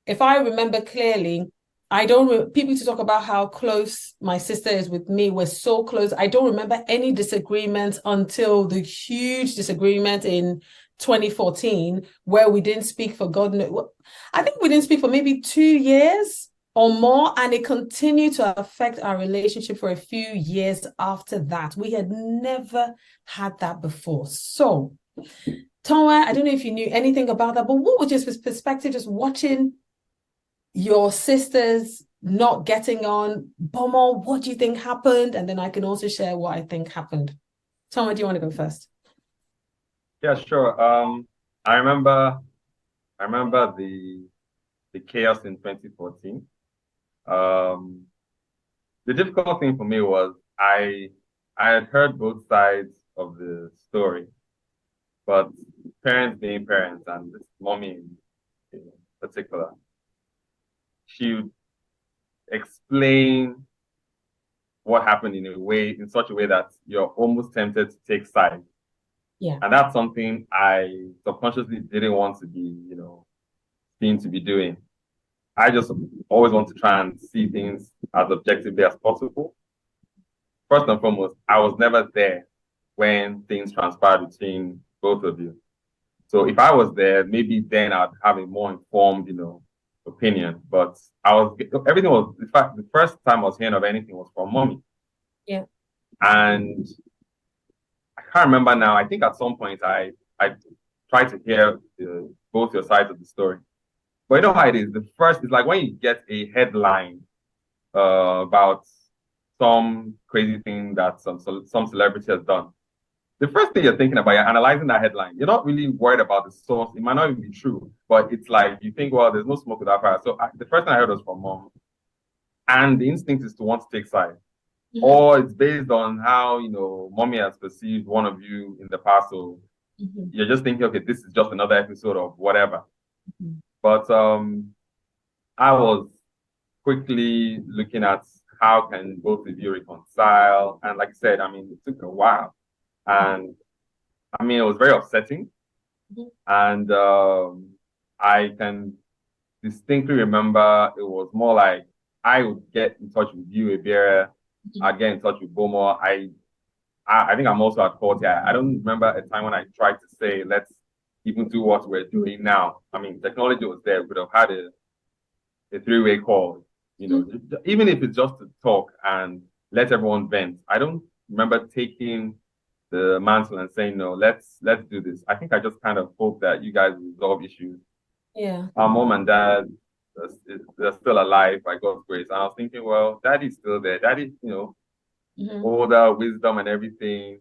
if I remember clearly, people to talk about how close my sister is with me. We're so close. I don't remember any disagreements until the huge disagreement in 2014, where we didn't speak for God knows. I think we didn't speak for maybe 2 years or more, and it continued to affect our relationship for a few years after that. We had never had that before. So, Tonwa, I don't know if you knew anything about that, but what was your perspective just watching your sisters not getting on? Bomo, what do you think happened? And then I can also share what I think happened. Tonwa, do you want to go first? Yeah, sure. I remember the chaos in 2014. The difficult thing for me was I had heard both sides of the story, but parents being parents, and this mommy in particular, she would explain what happened in such a way that you're almost tempted to take sides. Yeah. And that's something I subconsciously didn't want to be, seen to be doing. I just always want to try and see things as objectively as possible. First and foremost, I was never there when things transpired between both of you. So if I was there, maybe then I'd have a more informed, opinion. But everything was, in fact, the first time I was hearing of anything was from mommy. Yeah. And I can't remember now. I think at some point I tried to hear both your sides of the story. But you know how it is. The first is like when you get a headline about some crazy thing that some celebrity has done. The first thing you're thinking about, you're analyzing that headline. You're not really worried about the source. It might not even be true, but it's like you think, well, there's no smoke without fire. So the first thing I heard was from mom, and the instinct is to want to take sides. Mm-hmm. Or it's based on how mommy has perceived one of you in the past. So you're just thinking, okay, this is just another episode of whatever. Mm-hmm. But I was quickly looking at how can both of you reconcile. And like I said, I mean, it took a while. And I mean, it was very upsetting. Mhm. And I can distinctly remember it was more like I would get in touch with you, Ibera. I'd get in touch with Bomo. I think I'm also at 40. I don't remember a time when I tried to say, let's even do what we're doing now. I mean, technology was there. We could have had a three-way call, even if it's just to talk and let everyone vent. I don't remember taking the mantle and saying, no, let's do this. I think I just kind of hope that you guys resolve issues. Yeah. Our mom and dad, they're still alive by God's grace. And I was thinking, well, daddy's still there. Daddy, older, wisdom and everything,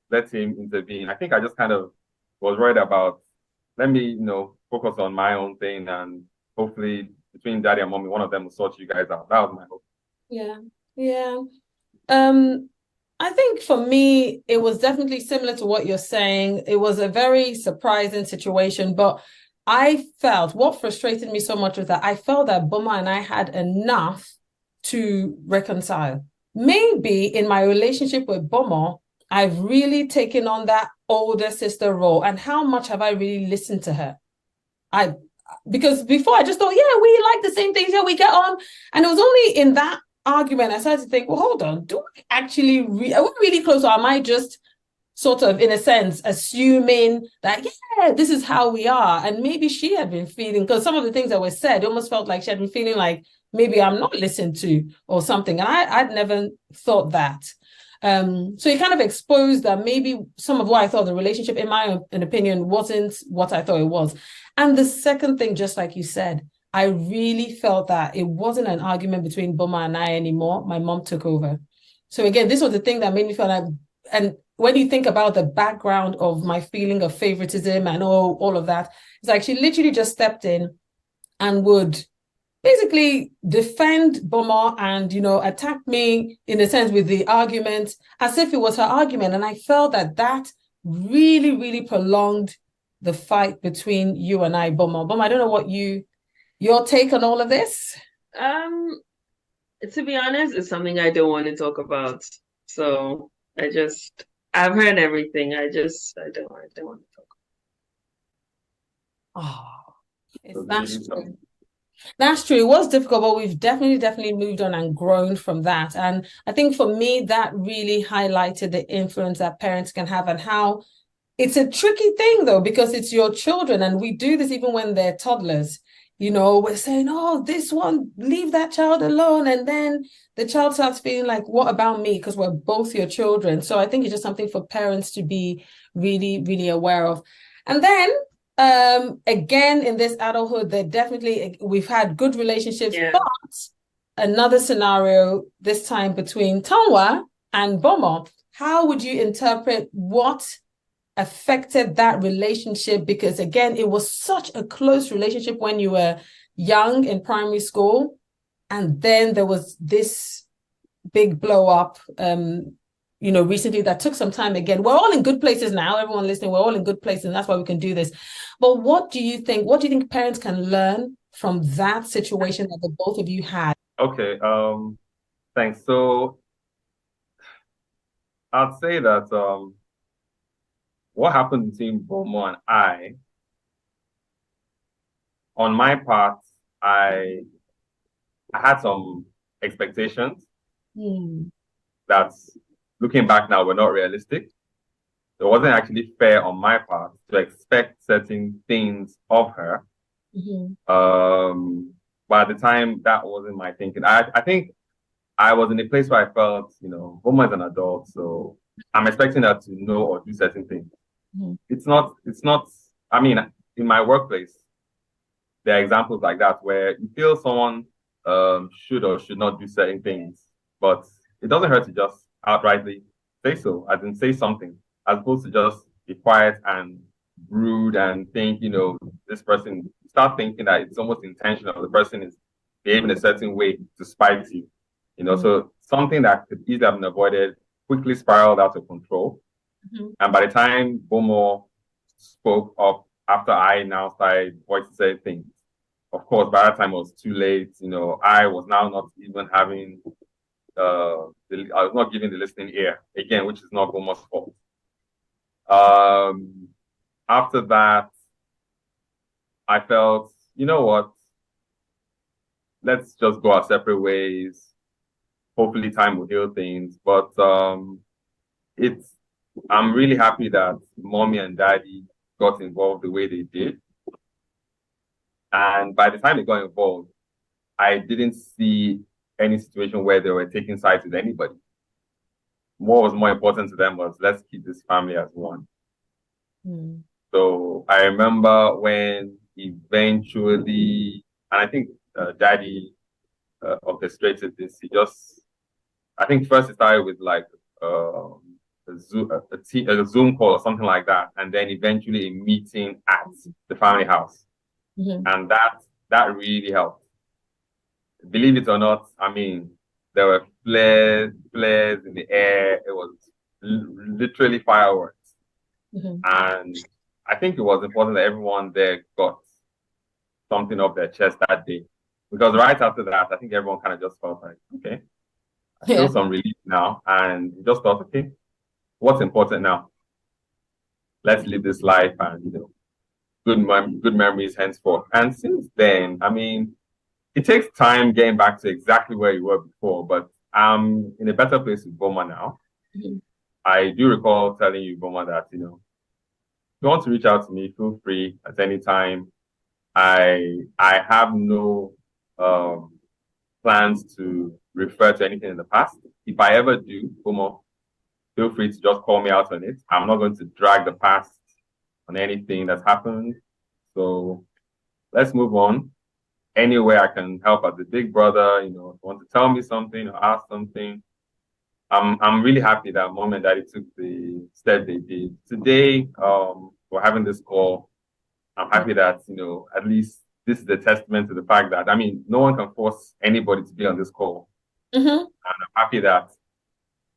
let him intervene. I think I just kind of was worried about, let me, focus on my own thing, and hopefully between daddy and mommy, one of them will sort you guys out. That was my hope. Yeah. Yeah. I think for me, it was definitely similar to what you're saying. It was a very surprising situation, but I felt what frustrated me so much was that I felt that Boma and I had enough to reconcile. Maybe in my relationship with Boma, I've really taken on that older sister role. And how much have I really listened to her? Because before I just thought, yeah, we like the same things, yeah, we get on. And it was only in that argument I started to think, well, hold on, do we actually are we really close, or am I just sort of, in a sense, assuming that, yeah, this is how we are? And maybe she had been feeling, because some of the things that were said, it almost felt like she had been feeling like maybe I'm not listened to or something. And I'd never thought that. So it kind of exposed that maybe some of what I thought the relationship, in my opinion, wasn't what I thought it was. And the second thing, just like you said, I really felt that it wasn't an argument between Boma and I anymore. My mom took over. So again, this was the thing that made me feel like, and when you think about the background of my feeling of favoritism and all of that, it's like she literally just stepped in and would basically defend Boma and, attack me in a sense with the argument as if it was her argument. And I felt that really, really prolonged the fight between you and I, Boma. Boma, I don't know what your take on all of this. To be honest, it's something I don't want to talk about. So I've heard everything. I don't want to talk. That's true. That's true. It was difficult, but we've definitely moved on and grown from that. And I think for me, that really highlighted the influence that parents can have and how it's a tricky thing, though, because it's your children. And we do this even when they're toddlers. We're saying, oh, this one, leave that child alone. And then the child starts feeling like, what about me? Because we're both your children. So I think it's just something for parents to be really, really aware of. And then again, in this adulthood, we've had good relationships, yeah. But another scenario, this time between Tanwa and Bomo. How would you interpret what affected that relationship? Because again, it was such a close relationship when you were young in primary school. And then there was this big blow up recently that took some time. Again, we're all in good places now. Everyone listening, we're all in good places, and that's why we can do this. But what do you think parents can learn from that situation that the both of you had? Okay, thanks. So I'd say that what happened between Bomo and I, on my part, I had some expectations that, looking back now, were not realistic. It wasn't actually fair on my part to expect certain things of her. But at the time, that wasn't my thinking. I think I was in a place where I felt, Boma is an adult, so I'm expecting her to know or do certain things. It's not, I mean, in my workplace, there are examples like that where you feel someone should or should not do certain things, but it doesn't hurt to just outrightly say so, as in say something, as opposed to just be quiet and rude and think, this person, start thinking that it's almost intentional. The person is behaving a certain way to spite you, so something that could easily have been avoided quickly spiraled out of control. And by the time Bomo spoke up after I now started voicing things, of course, by that time it was too late. I was now not even having, I was not giving the listening ear again, which is not Bomo's fault. After that, I felt, you know what? Let's just go our separate ways. Hopefully, time will heal things. But it's I'm really happy that mommy and daddy got involved the way they did. And by the time they got involved, I didn't see any situation where they were taking sides with anybody. What was more important to them was let's keep this family as one. Mm. So I remember when eventually, and I think daddy orchestrated this. I think first it started with like a Zoom call or something like that, and then eventually a meeting at the family house, and that really helped. Believe it or not, I mean, there were flares in the air. It was literally fireworks, and I think it was important that everyone there got something off their chest that day, because right after that, I think everyone kind of just felt like, okay, I feel some relief now, and just thought, okay, what's important now? Let's live this life, and good memories henceforth. And since then, I mean, it takes time getting back to exactly where you were before, but I'm in a better place with Boma now. I do recall telling you, Boma, that if you want to reach out to me, feel free at any time. I have no plans to refer to anything in the past. If I ever do, Boma, feel free to just call me out on it. I'm not going to drag the past on anything that's happened. So let's move on. Any way I can help as a big brother, if you want to tell me something or ask something. I'm really happy that mom and daddy took the step they did. Today, we're having this call. I'm happy that, at least this is a testament to the fact that, I mean, no one can force anybody to be on this call. And I'm happy that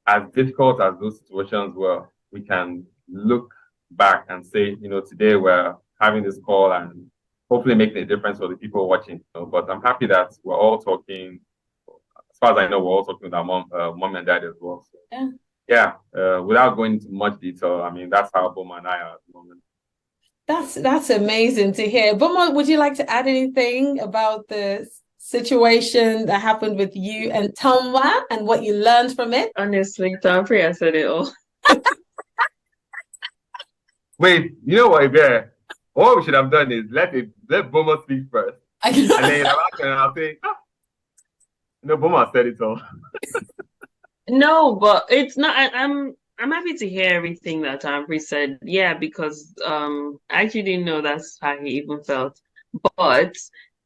as difficult as those situations were, we can look back and say, today we're having this call and hopefully making a difference for the people watching. But I'm happy that we're all talking. As far as I know, we're all talking with our mom and dad as well. So, without going into much detail, I mean, that's how Boma and I are at the moment. That's amazing to hear. Boma, would you like to add anything about the situation that happened with you and Tamwa and what you learned from it? Honestly, Tampri, I said it all. Wait, you know what, Ibe? What we should have done is let Boma speak first. And then I'll say, Boma said it all. No, but it's not. I'm happy to hear everything that Tampri said. Yeah, because I actually didn't know that's how he even felt. But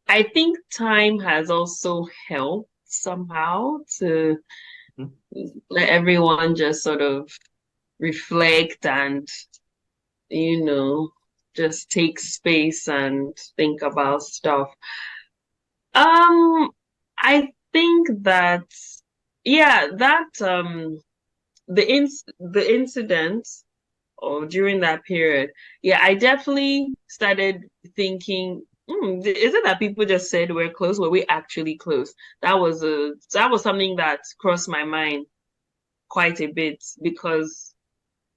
I think time has also helped somehow to let everyone just sort of reflect and, just take space and think about stuff. I think that, the incident or during that period, I definitely started thinking, is it that people just said we're close? Were we actually close? That was something that crossed my mind quite a bit, because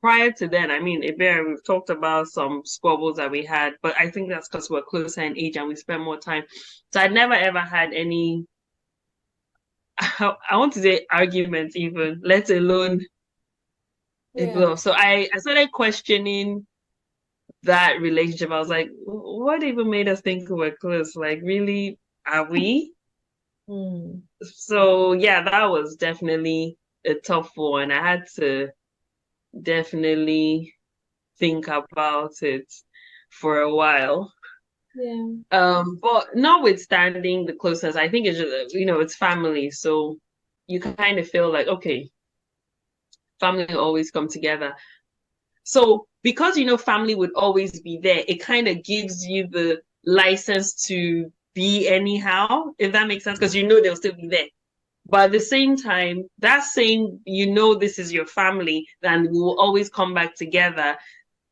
prior to then, I mean, Iber, we've talked about some squabbles that we had, but I think that's because we're closer in age and we spend more time. So I'd never ever had any, I want to say arguments even, let alone So I started questioning that relationship. I was like, what even made us think we're close? Like, really, are we? So that was definitely a tough one. I had to definitely think about it for a while. But notwithstanding the closeness, I think it's just, it's family. So you kind of feel like, okay, family always come together. So because family would always be there, it kind of gives you the license to be anyhow, if that makes sense, because they'll still be there. But at the same time, that saying, this is your family, and we will always come back together,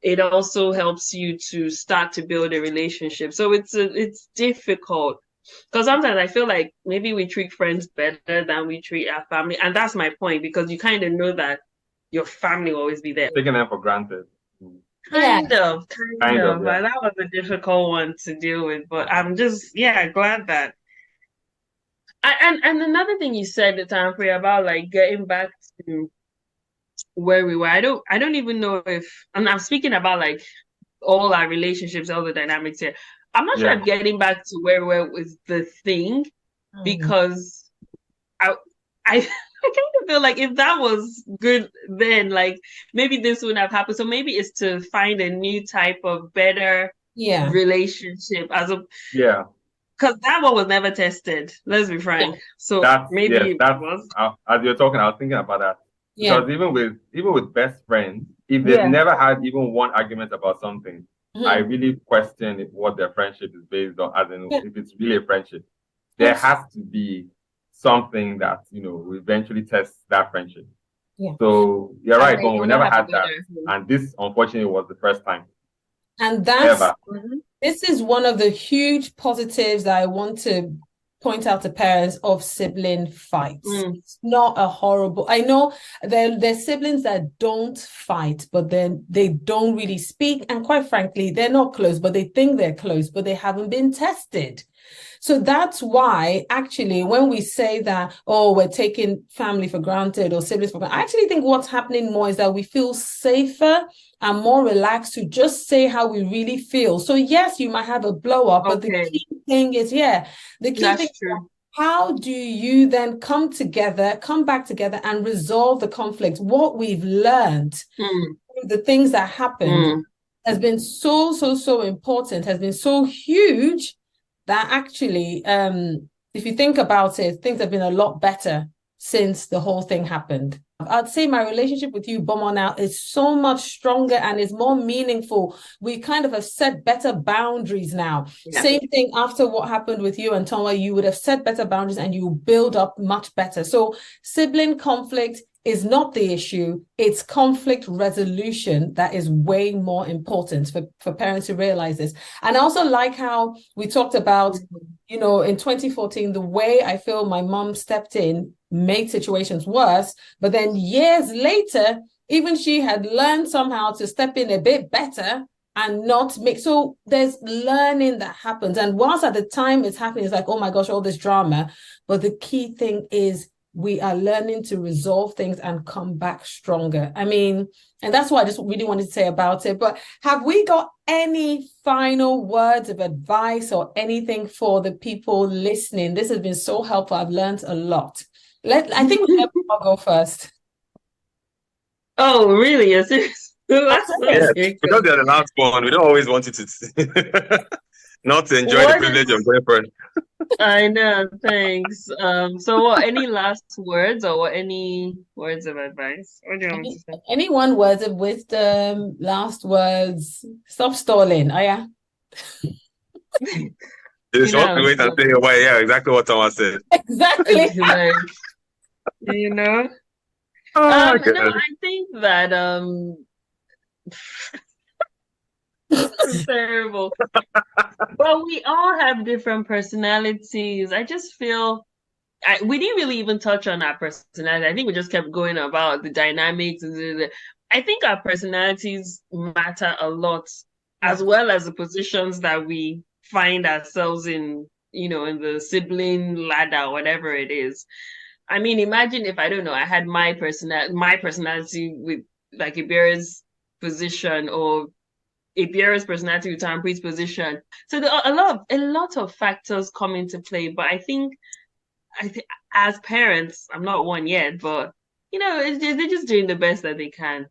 it also helps you to start to build a relationship. So it's difficult, because sometimes I feel like maybe we treat friends better than we treat our family. And that's my point, because you kind of know that your family will always be there. Taking them for granted. Kind Yeah. of. Yeah. But that was a difficult one to deal with. But I'm just, glad that. And another thing you said, the time free about like getting back to where we were. I don't even know if I'm speaking about like all our relationships, all the dynamics here. I'm not sure if getting back to where we were was the thing, because I kind of feel like if that was good then, like maybe this wouldn't have happened. So maybe it's to find a new type of better relationship as a because that one was never tested. Let's be frank. So maybe it was. As you're talking, I was thinking about that. Because even with best friends, if they've never had even one argument about something, I really question what their friendship is based on, as in if it's really a friendship. There has to be something that, will eventually test that friendship. Yeah. So you're right, but we never had that. And this, unfortunately, was the first time. And this is one of the huge positives that I want to point out to parents of sibling fights. It's not a horrible. I know there's siblings that don't fight, but then they don't really speak. And quite frankly, they're not close, but they think they're close, but they haven't been tested. So that's why, actually, when we say that, we're taking family for granted or siblings for granted, I actually think what's happening more is that we feel safer and more relaxed to just say how we really feel. So yes, you might have a blow up, but the key thing is, the key thing is how do you then come back together and resolve the conflict? What we've learned, the things that happened has been so important, has been so huge that actually, if you think about it, things have been a lot better since the whole thing happened. I'd say my relationship with you, Bomo, now is so much stronger and is more meaningful. We kind of have set better boundaries now. Yeah. Same thing after what happened with you and Toma, you would have set better boundaries and you build up much better. So sibling conflict is not the issue. It's conflict resolution that is way more important for parents to realize this. And I also like how we talked about, in 2014, the way I feel my mom stepped in made situations worse. But then years later, even she had learned somehow to step in a bit better and not make. So there's learning that happens. And whilst at the time it's happening, it's like, oh my gosh, all this drama. But the key thing is we are learning to resolve things and come back stronger. I mean, and that's what I just really wanted to say about it. But have we got any final words of advice or anything for the people listening? This has been so helpful. I've learned a lot. I think we'll go first. Oh, really? Yes. Because they're the last one. We don't always want you to not to enjoy the privilege of going first. I know, thanks. So any last words or any words of advice? What do you want me to say? Anyone words of wisdom, last words? Stop stalling. Oh yeah. It's what we wait and say, yeah, exactly what Thomas said. Exactly. No, I think that it's terrible. Well, we all have different personalities. I just feel we didn't really even touch on our personality. I think we just kept going about the dynamics. I think our personalities matter a lot, as well as the positions that we find ourselves in, in the sibling ladder, whatever it is. I mean, imagine if, I don't know, I had my personality with like Iberia's position, or Iberia's personality with Tampri's position. So there are a lot of factors come into play. But I think as parents, I'm not one yet, but they're just doing the best that they can.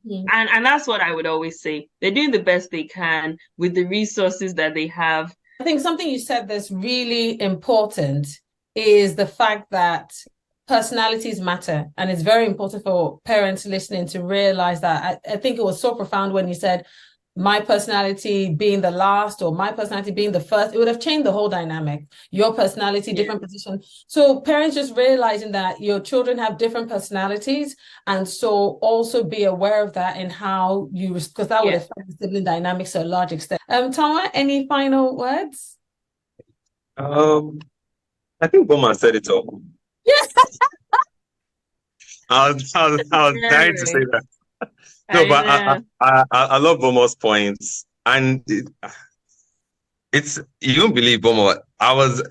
Yeah. And that's what I would always say. They're doing the best they can with the resources that they have. I think something you said that's really important is the fact that personalities matter. And it's very important for parents listening to realize that. I think it was so profound when you said, my personality being the last or my personality being the first, it would have changed the whole dynamic. Your personality, different position. So parents just realizing that your children have different personalities, and so also be aware of that in how you, because that would affect the sibling dynamics to a large extent. Tama, any final words? I think Boma said it all. Yes. I was dying to say that. No, but I love Bomo's points, and it's you don't believe Bomo. I was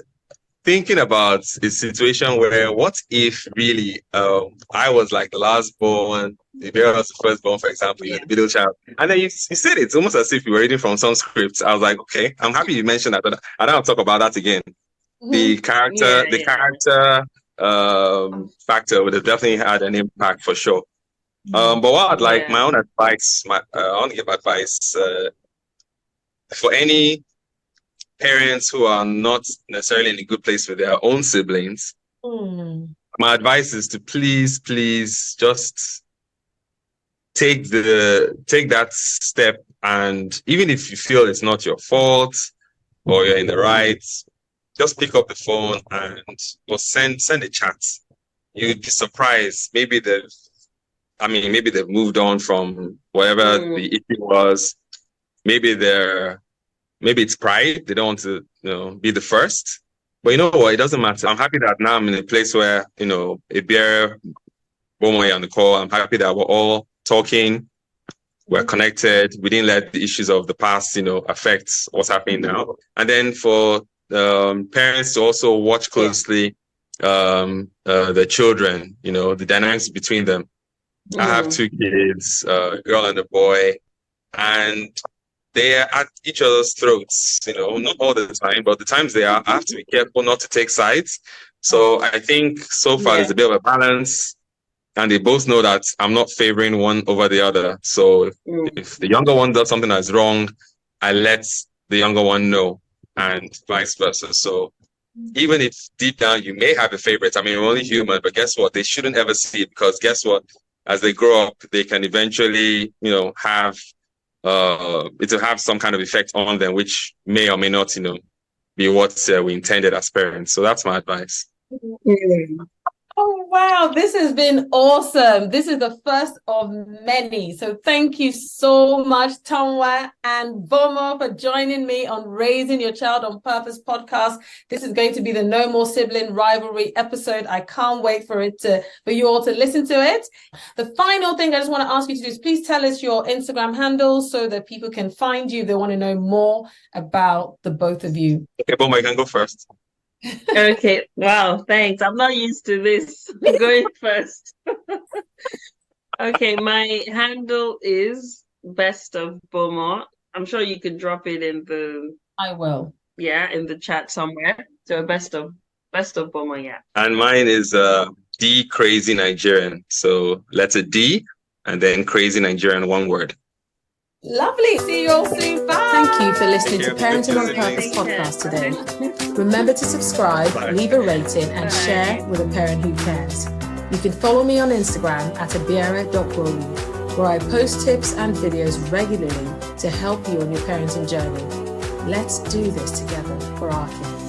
thinking about a situation where what if really I was like the last born, the girl was the first born, for example, you're the middle child. And then you said it's almost as if you were reading from some scripts. I was like, okay, I'm happy you mentioned that, but I don't want to talk about that again. The character factor would have definitely had an impact for sure. But what I'd like, my own advice, I want to give advice for any parents who are not necessarily in a good place with their own siblings. My advice is to please just take that step, and even if you feel it's not your fault or you're in the right, just pick up the phone or send a chat. You'd be surprised. Maybe they've moved on from whatever the issue was. Maybe it's pride. They don't want to, be the first. But you know what? It doesn't matter. I'm happy that now I'm in a place where, Ebere, Bomoy on the call. I'm happy that we're all talking. We're connected. We didn't let the issues of the past, affect what's happening now. And then for parents to also watch closely the children, the dynamics between them. I have 2 kids, a girl and a boy, and they are at each other's throats, not all the time, but the times they are, I have to be careful not to take sides. So I think so far there's a bit of a balance, and they both know that I'm not favoring one over the other. So if the younger one does something that's wrong, I let the younger one know, and vice versa. So even if deep down you may have a favorite, we're only human, but guess what? They shouldn't ever see it, because guess what? As they grow up, they can eventually, have it'll have some kind of effect on them, which may or may not, be what we intended as parents. So that's my advice. Oh, wow. This has been awesome. This is the first of many. So thank you so much, Tonwa and Bomo, for joining me on Raising Your Child on Purpose podcast. This is going to be the No More Sibling Rivalry episode. I can't wait for you all to listen to it. The final thing I just want to ask you to do is please tell us your Instagram handles so that people can find you if they want to know more about the both of you. Okay, Bomo, you can go first. Okay. Wow. Thanks. I'm not used to this. I'm going first. Okay. My handle is Best of Bomo. I'm sure you could drop it in the. I will. Yeah, in the chat somewhere. So Best of Bomo. Yeah. And mine is D Crazy Nigerian. So letter D and then Crazy Nigerian, one word. Lovely. See you all soon. Bye. Thank you for listening to Parenting on Purpose podcast today. Remember to subscribe, leave a rating, and share with a parent who cares. You can follow me on Instagram at abiara.broly, where I post tips and videos regularly to help you on your parenting journey. Let's do this together for our kids.